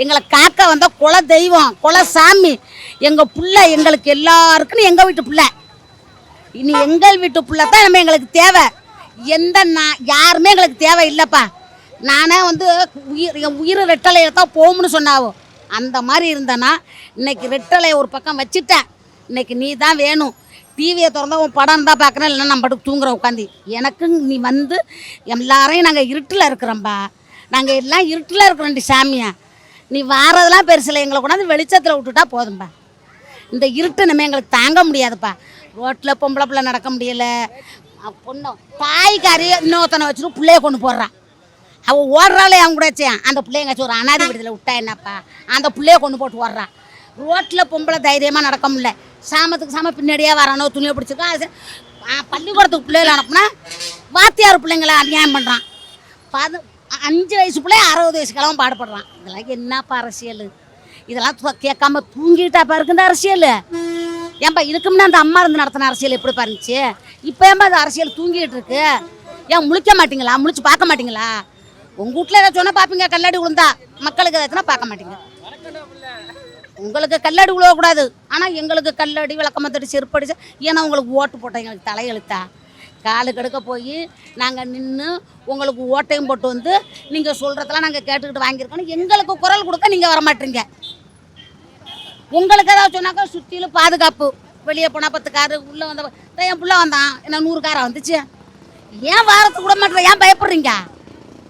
எங்களை காக்க வந்த குல தெய்வம் குல சாமி எங்கள் புள்ள எங்களுக்கு எல்லாருக்கும் எங்கள் வீட்டு புள்ள. இனி எங்கள் வீட்டு புள்ள தான் நம்ம எங்களுக்கு தேவை. யாருமே எங்களுக்கு தேவை இல்லைப்பா. நானே என் உயிர் ரெட்டலையை தான் போகும்னு சொன்னாவோ. அந்த மாதிரி இருந்தேன்னா இன்னைக்கு ரெட்டலையை ஒரு பக்கம் வச்சுட்டேன். இன்னைக்கு நீ தான் வேணும். டிவியை திறந்தா உன் படம் தான் பார்க்குறேன், இல்லைன்னா நம்ம படுத்து தூங்குறோம் உட்காந்து. எனக்கு நீ எல்லாரையும் நாங்கள் இருட்டில் இருக்கிறோம்பா. நாங்கள் எல்லாம் இருட்டில் இருக்கிறோண்டி சாமியா. நீ வாரதெல்லாம் பெருசில், எங்களை கொண்டாந்து வெளிச்சத்தில் விட்டுட்டா போதும்பா. இந்த இருட்டு நம்ம எங்களுக்கு தாங்க முடியாதுப்பா. ரோட்டில் பொம்பளை பிள்ளை நடக்க முடியலை. பொண்ணு தாய்க்காரி இன்னொருத்தனை வச்சுட்டு பிள்ளைய கொண்டு போடுறான். அவள் ஓடுறாளே அவங்க கூட வச்சேன். அந்த பிள்ளைய எங்காச்சும் ஒரு அனாதை விடுதலை விட்டா என்னப்பா, அந்த பிள்ளைய கொண்டு போட்டு ஓடுறான். ரோட்டில் பொம்பளை தைரியமாக நடக்க முடியல. சாமத்துக்கு பின்னாடியே வரானோ துணியை பிடிச்சிருக்கோம். அது பள்ளிக்கூடத்துக்கு பிள்ளைகளை அனுப்புனா வாத்தியார் பிள்ளைங்களை அநியாயம் பண்ணுறான். 5 வயசு பிள்ளை 60 வயசுக்கெல்லாம் பாடுபடுறான். இதெல்லாம் என்னப்பா அரசியல்? இதெல்லாம் கேட்காம தூங்கிட்டா பாருக்கு இந்த அரசியல். ஏன்பா இதுக்கு முன்னே அந்த அம்மா இருந்து நடத்தின அரசியல் எப்படி பாருந்துச்சு? இப்போ ஏன்பா அந்த அரசியல் தூங்கிட்டு இருக்கு? ஏன் முழிக்க மாட்டீங்களா? முழிச்சு பார்க்க மாட்டீங்களா? உங்கள் வீட்டில் ஏதாச்சும் சொன்னால் பார்ப்பீங்க. கல்லடி விழுந்தா மக்களுக்கு ஏதாச்சுன்னா பார்க்க மாட்டீங்க. உங்களுக்கு கல்லடி விழுவக்கூடாது, ஆனால் எங்களுக்கு கல்லடி விளக்கமத்தடி செருப்படிச்சு. ஏன்னா உங்களுக்கு ஓட்டு போட்டோம், எங்களுக்கு தலையெழுத்தா காலு கெடுக்க போய் நாங்கள் நின்று உங்களுக்கு ஓட்டையும் போட்டு நீங்கள் சொல்கிறதெல்லாம் நாங்கள் கேட்டுக்கிட்டு வாங்கியிருக்கோம். எங்களுக்கு குரல் கொடுக்க நீங்கள் வரமாட்டீங்க. உங்களுக்கு ஏதாவது சொன்னாக்கா சுற்றிலும் பாதுகாப்பு. வெளியே போனால் 10 காரு, உள்ளே வந்த என் பிள்ளை வந்தான், என்ன 100 காரை வந்துச்சு. ஏன் வாரத்துக்கு விட மாட்டேன்? ஏன் பயப்படுறீங்க?